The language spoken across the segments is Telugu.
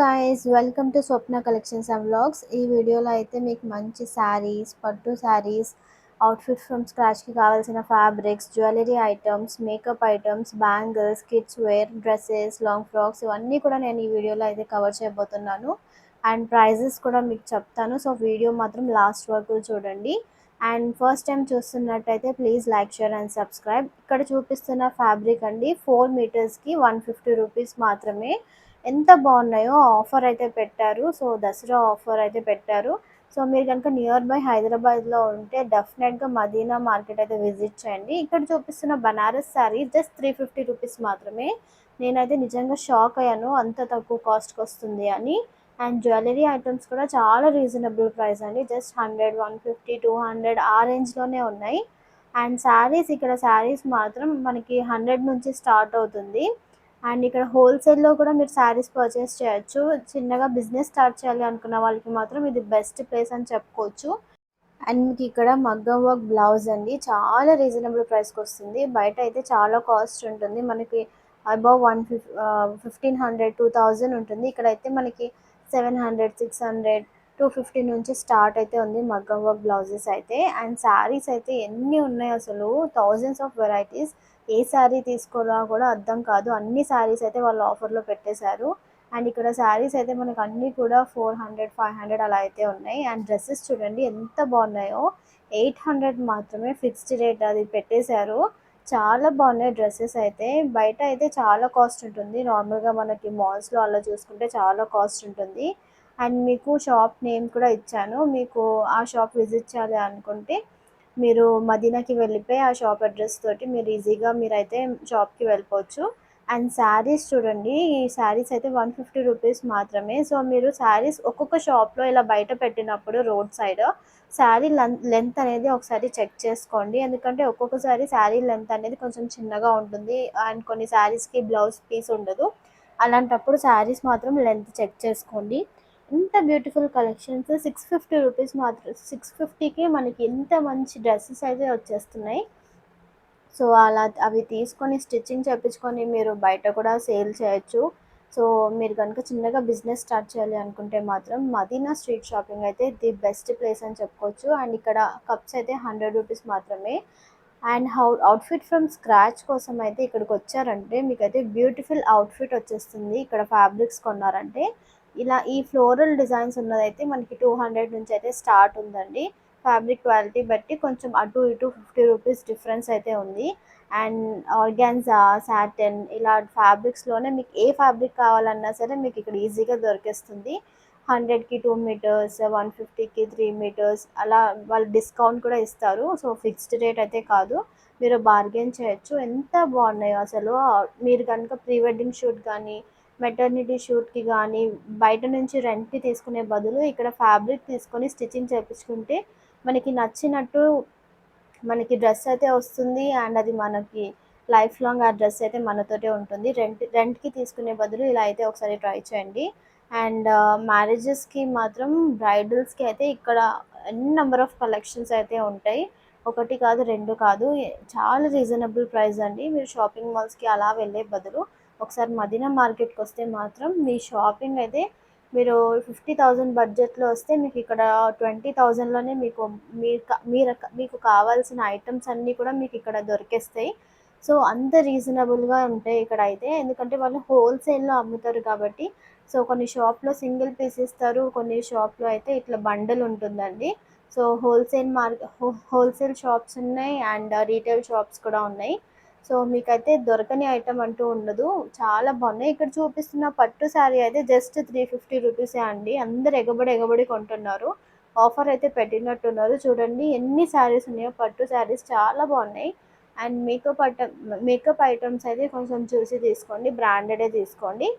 Guys, welcome to Swapna collections and vlogs. ఈ వీడియోలో అయితే మీకు మంచి శారీస్, పట్టు శారీస్, అవుట్ఫిట్ ఫ్రమ్ స్క్రాచ్కి కావాల్సిన fabrics, jewellery items, makeup items, bangles, kids wear, dresses, long frocks ఇవన్నీ కూడా నేను ఈ వీడియోలో అయితే కవర్ చేయబోతున్నాను. అండ్ ప్రైజెస్ కూడా మీకు చెప్తాను. సో వీడియో మాత్రం లాస్ట్ వరకు చూడండి. అండ్ ఫస్ట్ టైం చూస్తున్నట్టయితే please like, share and subscribe. ఇక్కడ చూపిస్తున్న ఫ్యాబ్రిక్ అండి 4 మీటర్స్కి 150 రూపీస్ మాత్రమే. ఎంత బాగున్నాయో ఆఫర్ అయితే పెట్టారు. సో దసరా ఆఫర్ అయితే పెట్టారు. సో మీరు కనుక నియర్ బై హైదరాబాద్లో ఉంటే డెఫినెట్గా మదీనా మార్కెట్ అయితే విజిట్ చేయండి. ఇక్కడ చూపిస్తున్న బనారస్ శారీ జస్ట్ 350 రూపీస్ మాత్రమే. నేనైతే నిజంగా షాక్ అయ్యాను అంత తక్కువ కాస్ట్కి వస్తుంది అని. అండ్ జ్యువెలరీ ఐటమ్స్ కూడా చాలా రీజనబుల్ ప్రైస్ అండి. జస్ట్ 100, 150, 200 ఆ రేంజ్లోనే ఉన్నాయి. అండ్ శారీస్, ఇక్కడ శారీస్ మాత్రం మనకి 100 నుంచి స్టార్ట్ అవుతుంది. అండ్ ఇక్కడ హోల్సేల్లో కూడా మీరు శారీస్ పర్చేస్ చేయొచ్చు. చిన్నగా బిజినెస్ స్టార్ట్ చేయాలి అనుకున్న వాళ్ళకి మాత్రం ఇది బెస్ట్ ప్లేస్ అని చెప్పుకోవచ్చు. అండ్ మీకు ఇక్కడ మగ్గం వర్క్ బ్లౌజ్ అండి చాలా రీజనబుల్ ప్రైస్కి వస్తుంది. బయట అయితే చాలా కాస్ట్ ఉంటుంది, మనకి అబౌవ్ 1500, 2000 ఉంటుంది. ఇక్కడైతే మనకి 700, 600, 250 నుంచి స్టార్ట్ అయితే ఉంది మగ్గం వర్క్ బ్లౌజెస్ అయితే. అండ్ శారీస్ అయితే ఎన్ని ఉన్నాయి అసలు, థౌజండ్స్ ఆఫ్ వెరైటీస్. ఏ శారీ తీసుకోవాలో కూడా అర్థం కాదు, అన్ని శారీస్ అయితే వాళ్ళు ఆఫర్లో పెట్టేశారు. అండ్ ఇక్కడ శారీస్ అయితే మనకు అన్నీ కూడా 400, 500 అలా అయితే ఉన్నాయి. అండ్ డ్రెస్సెస్ చూడండి ఎంత బాగున్నాయో. 800 మాత్రమే ఫిక్స్డ్ రేట్ అది పెట్టేశారు. చాలా బాగున్నాయి డ్రెస్సెస్ అయితే. బయట అయితే చాలా కాస్ట్ ఉంటుంది, నార్మల్గా మనకి మాల్స్లో అలా చూసుకుంటే చాలా కాస్ట్ ఉంటుంది. అండ్ మీకు షాప్ నేమ్ కూడా ఇచ్చాను, మీకు ఆ షాప్ విజిట్ చేయాలి అనుకుంటే మీరు మదీనాకి వెళ్ళిపోయి ఆ షాప్ అడ్రస్ తోటి మీరు ఈజీగా మీరైతే షాప్కి వెళ్ళిపోవచ్చు. అండ్ శారీస్ చూడండి, ఈ శారీస్ అయితే 150 రూపీస్ మాత్రమే. సో మీరు శారీస్ ఒక్కొక్క షాప్లో ఇలా బయట పెట్టినప్పుడు రోడ్ సైడ్ శారీ లెంత్ అనేది ఒకసారి చెక్ చేసుకోండి. ఎందుకంటే ఒక్కొక్కసారి శారీ లెంత్ అనేది కొంచెం చిన్నగా ఉంటుంది అండ్ కొన్ని శారీస్కి బ్లౌజ్ పీస్ ఉండదు. అలాంటప్పుడు శారీస్ మాత్రం లెంత్ చెక్ చేసుకోండి. ఇంత బ్యూటిఫుల్ కలెక్షన్స్ 650 రూపీస్ మాత్రం, 650కి మనకి ఇంత మంచి డ్రెస్సెస్ అయితే వచ్చేస్తున్నాయి. సో అలా అవి తీసుకొని స్టిచ్చింగ్ చేయించుకొని మీరు బయట కూడా సేల్ చేయొచ్చు. సో మీరు కనుక చిన్నగా బిజినెస్ స్టార్ట్ చేయాలి అనుకుంటే మాత్రం మదీనా స్ట్రీట్ షాపింగ్ అయితే ది బెస్ట్ ప్లేస్ అని చెప్పుకోవచ్చు. అండ్ ఇక్కడ కప్స్ అయితే 100 రూపీస్ మాత్రమే. అండ్ అవుట్ఫిట్ ఫ్రమ్ స్క్రాచ్ కోసం అయితే ఇక్కడికి వచ్చారంటే మీకైతే బ్యూటిఫుల్ అవుట్ఫిట్ వచ్చేస్తుంది. ఇక్కడ ఫ్యాబ్రిక్స్ కొన్నారంటే ఇలా ఈ ఫ్లోరల్ డిజైన్స్ ఉన్నదైతే మనకి 200 నుంచి అయితే స్టార్ట్ ఉందండి. ఫ్యాబ్రిక్ క్వాలిటీ బట్టి కొంచెం అటు ఇటు 50 రూపీస్ డిఫరెన్స్ అయితే ఉంది. అండ్ ఆర్గాన్జా, సాటిన్ ఇలా ఫ్యాబ్రిక్స్లోనే మీకు ఏ ఫ్యాబ్రిక్ కావాలన్నా సరే మీకు ఇక్కడ ఈజీగా దొరికేస్తుంది. 100కి 2 మీటర్స్, 150కి 3 మీటర్స్ అలా వాళ్ళు డిస్కౌంట్ కూడా ఇస్తారు. సో ఫిక్స్డ్ రేట్ అయితే కాదు, మీరు బార్గెన్ చేయొచ్చు. ఎంత బాగున్నాయో అసలు. మీరు కనుక ప్రీ వెడ్డింగ్ షూట్ కానీ మెటర్నిటీ షూట్కి కానీ బయట నుంచి రెంట్కి తీసుకునే బదులు ఇక్కడ ఫ్యాబ్రిక్ తీసుకొని స్టిచ్చింగ్ చేయించుకుంటే మనకి నచ్చినట్టు మనకి డ్రెస్ అయితే వస్తుంది. అండ్ అది మనకి లైఫ్ లాంగ్ ఆ డ్రెస్ అయితే మనతోటే ఉంటుంది. రెంట్కి తీసుకునే బదులు ఇలా అయితే ఒకసారి ట్రై చేయండి. అండ్ మ్యారేజెస్కి మాత్రం బ్రైడల్స్కి అయితే ఇక్కడ ఎన్ని నెంబర్ ఆఫ్ కలెక్షన్స్ అయితే ఉంటాయి. ఒకటి కాదు, రెండు కాదు, చాలా రీజనబుల్ ప్రైస్ అండి. మీరు షాపింగ్ మాల్స్కి అలా వెళ్ళే బదులు ఒకసారి మదీనా మార్కెట్కి వస్తే మాత్రం మీ షాపింగ్ అయితే మీరు 50,000 బడ్జెట్లో వస్తే మీకు ఇక్కడ 20,000లోనే మీకు మీకు కావాల్సిన ఐటమ్స్ అన్నీ కూడా మీకు ఇక్కడ దొరికేస్తాయి. సో అంత రీజనబుల్గా ఉంటాయి ఇక్కడ అయితే, ఎందుకంటే వాళ్ళు హోల్సేల్లో అమ్ముతారు కాబట్టి. సో కొన్ని షాప్లో సింగిల్ పీస్ ఇస్తారు, కొన్ని షాప్లో అయితే ఇట్లా బండల్ ఉంటుందండి. సో హోల్సేల్ షాప్స్ ఉన్నాయి అండ్ రీటైల్ షాప్స్ కూడా ఉన్నాయి. సో మీకైతే దొరకని ఐటమ్ అంటూ ఉండదు, చాలా బాగున్నాయి. ఇక్కడ చూపిస్తున్న పట్టు శారీ అయితే జస్ట్ 350 రూపీసే అండి. అందరు ఎగబడి ఎగబడి కొంటున్నారు, ఆఫర్ అయితే పెట్టినట్టున్నారు. చూడండి ఎన్ని శారీస్ ఉన్నాయో, పట్టు శారీస్ చాలా బాగున్నాయి. అండ్ మేకప్ ఐటమ్స్ అయితే కొంచెం చూసి తీసుకోండి, బ్రాండెడే తీసుకోండి.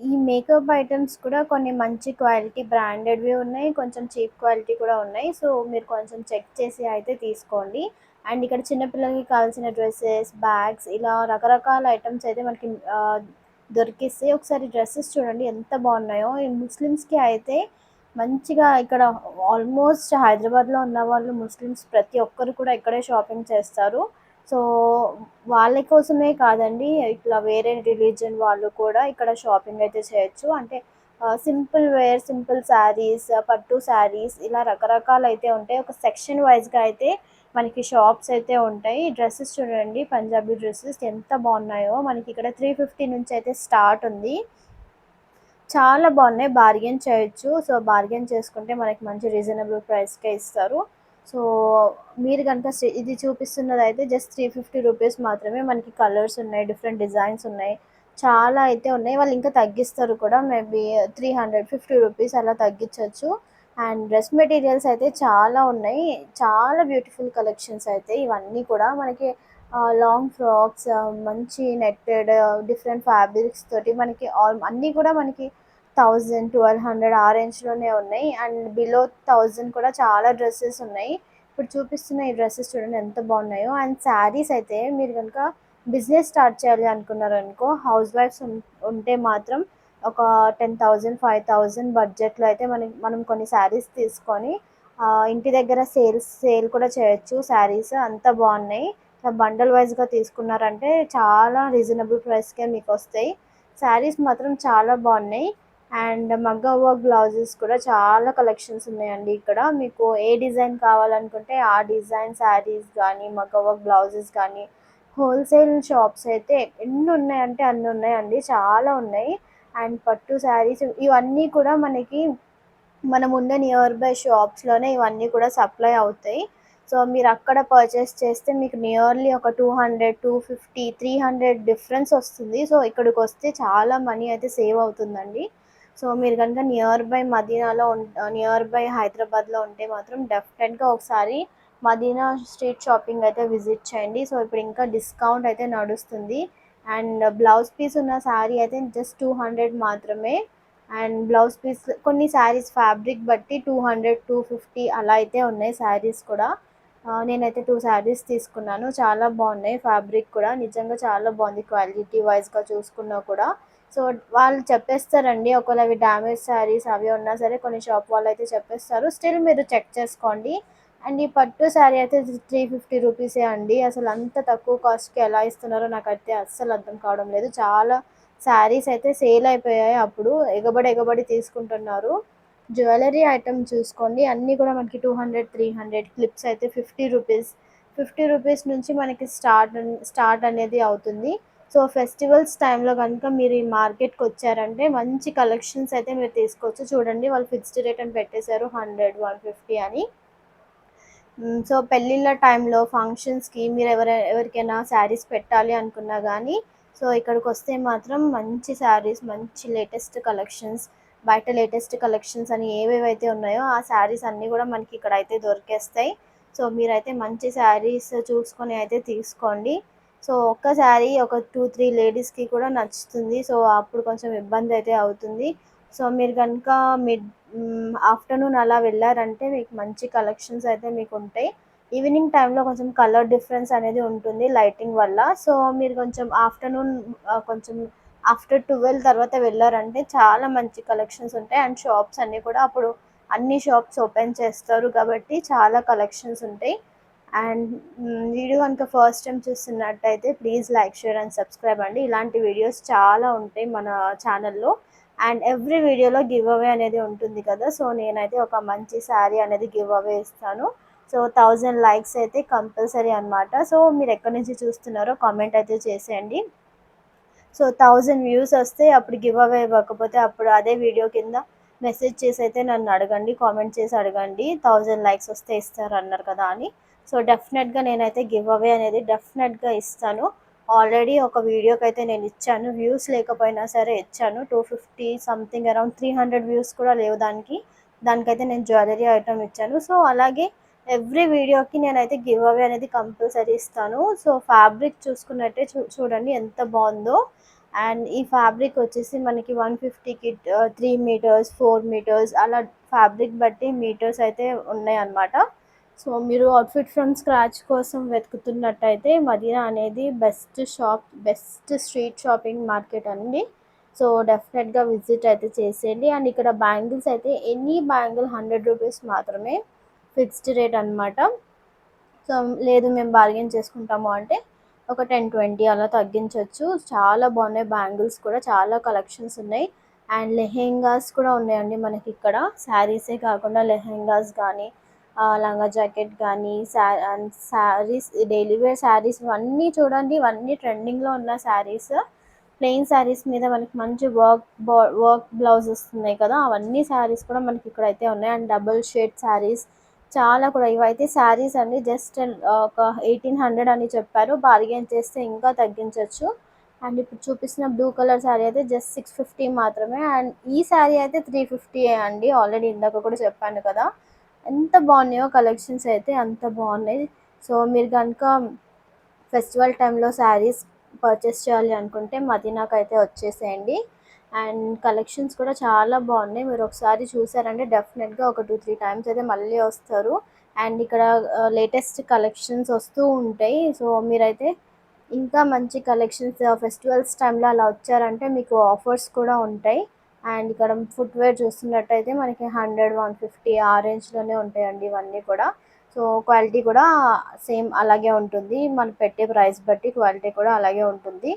ఈ మేకప్ ఐటమ్స్ కూడా కొన్ని మంచి క్వాలిటీ బ్రాండెడ్వి ఉన్నాయి, కొంచెం చీప్ క్వాలిటీ కూడా ఉన్నాయి. సో మీరు కొంచెం చెక్ చేసి అయితే తీసుకోండి. అండ్ ఇక్కడ చిన్నపిల్లలకి కావాల్సిన డ్రెస్సెస్, బ్యాగ్స్ ఇలా రకరకాల ఐటమ్స్ అయితే మనకి దొరికిస్తాయి. ఒకసారి డ్రెస్సెస్ చూడండి ఎంత బాగున్నాయో. ఈ ముస్లిమ్స్కి అయితే మంచిగా ఇక్కడ ఆల్మోస్ట్ హైదరాబాద్లో ఉన్న వాళ్ళు ముస్లిమ్స్ ప్రతి ఒక్కరు కూడా ఇక్కడే షాపింగ్ చేస్తారు. సో వాళ్ళ కోసమే కాదండి, ఇట్లా వేరే రిలీజియన్ వాళ్ళు కూడా ఇక్కడ షాపింగ్ అయితే చేయొచ్చు. అంటే సింపుల్ వేర్, సింపుల్ శారీస్, పట్టు శారీస్ ఇలా రకరకాలైతే ఉంటాయి. ఒక సెక్షన్ వైస్‌గా అయితే మనకి షాప్స్ అయితే ఉంటాయి. డ్రెసెస్ చూడండి, పంజాబీ డ్రెసెస్ ఎంత బాగున్నాయో. మనకి ఇక్కడ 350 నుంచి అయితే స్టార్ట్ ఉంది. చాలా బాగున్నాయి. బార్గెన్ చేయొచ్చు. సో బార్గెన్ చేసుకుంటే మనకి మంచి రీజనబుల్ ప్రైస్‌కే ఇస్తారు. సో మీరు గనుక ఇది చూపిస్తున్నదైతే జస్ట్ 350 రూపీస్ మాత్రమే. మనకి కలర్స్ ఉన్నాయి, డిఫరెంట్ డిజైన్స్ ఉన్నాయి. చాలా అయితే ఉన్నాయి. వాళ్ళు ఇంకా తగ్గిస్తారు కూడా. మేబీ 350 రూపీస్ అలా తగ్గించొచ్చు. అండ్ డ్రెస్ మెటీరియల్స్ అయితే చాలా ఉన్నాయి. చాలా బ్యూటిఫుల్ కలెక్షన్స్ అయితే ఇవన్నీ కూడా మనకి లాంగ్ ఫ్రాక్స్, మంచి నెట్టెడ్ డిఫరెంట్ ఫ్యాబ్రిక్స్ తోటి మనకి అన్నీ కూడా మనకి 1000, 1200 ఆ రేంజ్‌లోనే ఉన్నాయి. అండ్ బిలో 1000 కూడా చాలా డ్రెసెస్ ఉన్నాయి. ఇప్పుడు చూపిస్తున్న ఈ డ్రెసెస్ చూడండి ఎంత బాగున్నాయో. అండ్ శారీస్ అయితే మీరు కనుక బిజినెస్ స్టార్ట్ చేయాలి అనుకున్నారనుకో, హౌస్ వైఫ్స్ ఉంటే మాత్రం ఒక 10,000, 5,000 బడ్జెట్‌లో అయితే మనం కొన్ని శారీస్ తీసుకొని ఇంటి దగ్గర సేల్ కూడా చేయొచ్చు. శారీస్ అంత బాగున్నాయి. ఇట్లా బండల్ వైస్‌గా తీసుకున్నారంటే చాలా రీజనబుల్ ప్రైస్‌కే మీకొస్తాయి. శారీస్ మాత్రం చాలా బాగున్నాయి. అండ్ మగ్గం వర్క్ బ్లౌజెస్ కూడా చాలా కలెక్షన్స్ ఉన్నాయండి ఇక్కడ. మీకు ఏ డిజైన్ కావాలనుకుంటే ఆ డిజైన్ శారీస్ కానీ, మగ్గం వర్క్ బ్లౌజెస్ కానీ, హోల్సేల్ షాప్స్ అయితే ఎన్ని ఉన్నాయంటే అన్ని ఉన్నాయండి. చాలా ఉన్నాయి. అండ్ పట్టు శారీస్ ఇవన్నీ కూడా మనకి మనం ఉన్న నియర్ బై షాప్స్‌లోనే ఇవన్నీ కూడా సప్లై అవుతాయి. సో మీరు అక్కడ పర్చేస్ చేస్తే మీకు నియర్లీ ఒక 200, 250, 300 డిఫరెన్స్ వస్తుంది. సో ఇక్కడికొస్తే చాలా మనీ అయితే సేవ్ అవుతుందండి. సో మీరు గనుక నియర్ బై హైదరాబాద్‌లో ఉంటే మాత్రం డెఫినెట్‌గా ఒకసారి మదీనా స్ట్రీట్ షాపింగ్ అయితే విజిట్ చేయండి. సో ఇప్పుడు ఇంకా డిస్కౌంట్ అయితే నడుస్తుంది. అండ్ బ్లౌజ్ పీస్ ఉన్న శారీ అయితే జస్ట్ 200 మాత్రమే. అండ్ బ్లౌజ్ పీస్ కొన్ని శారీస్ ఫ్యాబ్రిక్ బట్టి 200, 250 అలా అయితే ఉన్నాయి శారీస్ కూడా. నేనైతే 2 శారీస్ తీసుకున్నాను. చాలా బాగున్నాయి. ఫ్యాబ్రిక్ కూడా నిజంగా చాలా బాగుంది క్వాలిటీ వైస్‌గా చూసుకున్నా కూడా. సో వాళ్ళు చెప్పేస్తారండి. ఒకవేళ అవి డ్యామేజ్ శారీస్ అవి ఉన్నా సరే కొన్ని షాప్ వాళ్ళైతే చెప్పేస్తారు. స్టిల్ మీరు చెక్ చేసుకోండి. అండ్ ఈ పట్టు శారీ అయితే 350 రూపీసే అండి. అసలు అంత తక్కువ కాస్ట్‌కి ఎలా ఇస్తున్నారో నాకైతే అస్సలు అర్థం కావడం లేదు. చాలా శారీస్ అయితే సేల్ అయిపోయాయి అప్పుడు. ఎగబడి తీసుకుంటున్నారు. జ్యువెలరీ ఐటెమ్ చూసుకోండి. అన్నీ కూడా మనకి 200, 300 క్లిప్స్ అయితే 50 రూపీస్. 50 రూపీస్ నుంచి మనకి స్టార్ట్ అనేది అవుతుంది. సో ఫెస్టివల్స్ టైంలో కనుక మీరు ఈ మార్కెట్‌కి వచ్చారంటే మంచి కలెక్షన్స్ అయితే మీరు తీసుకోవచ్చు. చూడండి వాళ్ళు ఫిక్స్డ్ రేట్ అని పెట్టేశారు 100, 150 అని. సో పెళ్ళిళ్ళ టైంలో ఫంక్షన్స్‌కి మీరు ఎవరికైనా శారీస్ పెట్టాలి అనుకున్నా గానీ, సో ఇక్కడికొస్తే మాత్రం మంచి శారీస్, మంచి లేటెస్ట్ కలెక్షన్స్, బయట లేటెస్ట్ కలెక్షన్స్ అని ఏవేవైతే ఉన్నాయో ఆ శారీస్ అన్నీ గూడా మనకి ఇక్కడైతే దొరికేస్తాయి. సో మీరైతే మంచి శారీస్ చూసుకొని అయితే తీసుకోండి. సో ఒక్క శారీ ఒక 2, 3 లేడీస్‌కి కూడా నచ్చుతుంది. సో అప్పుడు కొంచెం ఇబ్బందయితే అవుతుంది. సో మీరు గనుక ఆఫ్టర్‌నూన్ అలా వెళ్లారంటే మీకు మంచి కలెక్షన్స్ అయితే మీకుంటాయి. ఈవినింగ్ టైంలో కొంచెం కలర్ డిఫరెన్స్ అనేది ఉంటుంది లైటింగ్ వల్ల. సో మీరు కొంచెం ఆఫ్టర్‌నూన్ కొంచెం ఆఫ్టర్ 12 తర్వాత వెళ్లారంటే చాలా మంచి కలెక్షన్స్ ఉంటాయి. అండ్ షాప్స్ అన్నీ కూడా అప్పుడు అన్ని షాప్స్ ఓపెన్ చేస్తారు కాబట్టి చాలా కలెక్షన్స్ ఉంటాయి. అండ్ వీడియో కనుక ఫస్ట్ టైం చూస్తున్నట్టయితే please like, share and subscribe అండి. ఇలాంటి వీడియోస్ చాలా ఉంటాయి మన ఛానల్‌లో. అండ్ ఎవ్రీ వీడియోలో గివ్ అవే అనేది ఉంటుంది కదా. సో నేనైతే ఒక మంచి శారీ అనేది గివ్ అవే ఇస్తాను. సో 1000 లైక్స్ అయితే కంపల్సరీ అనమాట. సో మీరు ఎక్కడి నుంచి చూస్తున్నారో కామెంట్ అయితే చేసేయండి. సో 1000 వ్యూస్ వస్తే అప్పుడు గివ్ అవే ఇవ్వకపోతే అప్పుడు అదే వీడియో కింద మెసేజ్ చేసి అయితే నన్ను అడగండి. కామెంట్ చేసి అడగండి. 1000 లైక్స్ వస్తే ఇస్తారన్నారు కదా అని. సో డెఫినెట్‌గా నేనైతే గివ్ అవే అనేది డెఫినెట్‌గా ఇస్తాను. ఆల్రెడీ ఒక వీడియోకైతే నేను ఇచ్చాను. వ్యూస్ లేకపోయినా సరే ఇచ్చాను. 250 సంథింగ్ అరౌండ్ 300 వ్యూస్ కూడా లేవు దానికి. దానికైతే నేను జ్యువెలరీ ఐటెమ్ ఇచ్చాను. సో అలాగే ఎవ్రీ వీడియోకి నేనైతే గివ్ అవే అనేది కంపల్సరీ ఇస్తాను. సో ఫ్యాబ్రిక్ చూసుకున్నట్టే చూడండి ఎంత బాగుందో. అండ్ ఈ ఫ్యాబ్రిక్ వచ్చేసి మనకి 150కి 3 మీటర్స్, 4 మీటర్స్ అలా ఫ్యాబ్రిక్ బట్టి మీటర్స్ అయితే ఉన్నాయన్నమాట. సో మీరు అవుట్ఫిట్ ఫ్రమ్ స్క్రాచ్ కోసం వెతుకుతున్నట్టయితే మదీనా అనేది బెస్ట్ స్ట్రీట్ షాపింగ్ మార్కెట్ అండి. సో డెఫినెట్గా విజిట్ అయితే చేసేయండి. అండ్ ఇక్కడ బ్యాంగిల్స్ అయితే ఎనీ బ్యాంగిల్ 100 రూపీస్ మాత్రమే, ఫిక్స్డ్ రేట్ అనమాట. సో లేదు మేము బార్గెన్ చేసుకుంటాము అంటే ఒక 10-20 అలా తగ్గించవచ్చు. చాలా బాగున్నాయి బ్యాంగిల్స్ కూడా, చాలా కలెక్షన్స్ ఉన్నాయి. అండ్ లెహెంగాస్ కూడా ఉన్నాయండి మనకిక్కడ. శారీసే కాకుండా లెహెంగాస్ కానీ, లంగా జాకెట్ కానీ, and sarees, daily wear sarees ఇవన్నీ చూడండి. ఇవన్నీ ట్రెండింగ్లో ఉన్న శారీస్. ప్లెయిన్ శారీస్ మీద మనకి మంచి వర్క్ బ్లౌజ్ వస్తున్నాయి కదా, అవన్నీ శారీస్ కూడా మనకి ఇక్కడైతే ఉన్నాయి. అండ్ డబుల్ షేడ్ శారీస్ చాలా కూడా. ఇవైతే శారీస్ అండి జస్ట్ ఒక 1800 అని చెప్పారు, బార్గెన్ చేస్తే ఇంకా తగ్గించవచ్చు. అండ్ ఇప్పుడు చూపిస్తున్న బ్లూ కలర్ శారీ అయితే జస్ట్ 650 మాత్రమే. అండ్ ఈ శారీ అయితే 350 అండి, ఆల్రెడీ ఇందాక కూడా చెప్పాను కదా. ఎంత బాగున్నాయో కలెక్షన్స్ అయితే, అంత బాగున్నాయి. సో మీరు కనుక ఫెస్టివల్ టైంలో శారీస్ పర్చేస్ చేయాలి అనుకుంటే మదీనాకైతే వచ్చేసేయండి. అండ్ కలెక్షన్స్ కూడా చాలా బాగున్నాయి. మీరు ఒకసారి చూసారంటే డెఫినెట్గా ఒక 2-3 టైమ్స్ అయితే మళ్ళీ వస్తారు. అండ్ ఇక్కడ లేటెస్ట్ కలెక్షన్స్ వస్తూ ఉంటాయి. సో మీరైతే ఇంకా మంచి కలెక్షన్స్ ఫెస్టివల్స్ టైంలో అలా వచ్చారంటే మీకు ఆఫర్స్ కూడా ఉంటాయి. అండ్ ఇక్కడ ఫుట్వేర్ చూస్తున్నట్టయితే మనకి 100-150 ఆ రేంజ్లోనే ఉంటాయండి ఇవన్నీ కూడా. సో క్వాలిటీ కూడా సేమ్ అలాగే ఉంటుంది, మనం పెట్టే ప్రైస్ బట్టి క్వాలిటీ కూడా అలాగే ఉంటుంది.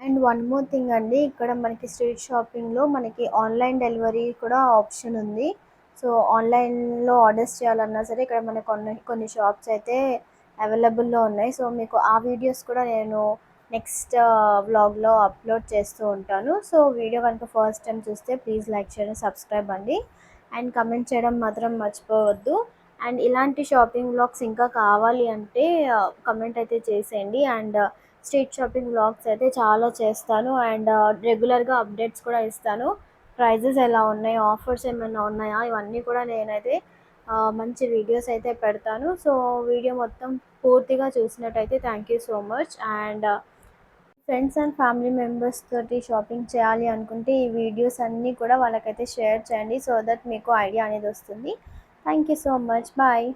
అండ్ వన్ మోర్ థింగ్ అండి, ఇక్కడ మనకి స్ట్రీట్ షాపింగ్లో మనకి ఆన్లైన్ డెలివరీ కూడా ఆప్షన్ ఉంది. సో ఆన్లైన్లో ఆర్డర్స్ చేయాలన్నా సరే ఇక్కడ మనకు కొన్ని షాప్స్ అయితే అవైలబుల్లో ఉన్నాయి. సో మీకు ఆ వీడియోస్ కూడా నేను నెక్స్ట్ వ్లాగ్లో అప్లోడ్ చేస్తూ ఉంటాను. సో వీడియో కనుక ఫస్ట్ టైం చూస్తే ప్లీజ్ లైక్ చేయడం, సబ్స్క్రైబ్ అండి. అండ్ కమెంట్ చేయడం మాత్రం మర్చిపోవద్దు. అండ్ ఇలాంటి షాపింగ్ వ్లాగ్స్ ఇంకా కావాలి అంటే కమెంట్ అయితే చేసేయండి. అండ్ స్ట్రీట్ షాపింగ్ వ్లాగ్స్ అయితే చాలా చేస్తాను. అండ్ రెగ్యులర్గా అప్డేట్స్ కూడా ఇస్తాను. ప్రైజెస్ ఎలా ఉన్నాయి, ఆఫర్స్ ఏమైనా ఉన్నాయా, ఇవన్నీ కూడా నేనైతే మంచి వీడియోస్ అయితే పెడతాను. సో వీడియో మొత్తం పూర్తిగా చూసినట్టయితే thank you so much. And friends and family members తోటి షాపింగ్ చేయాలి అనుకుంటే ఈ వీడియోస్ అన్నీ కూడా వాళ్ళకైతే షేర్ చేయండి, సో దట్ మీకు ఐడియా అనేది వస్తుంది. Thank you so much. Bye.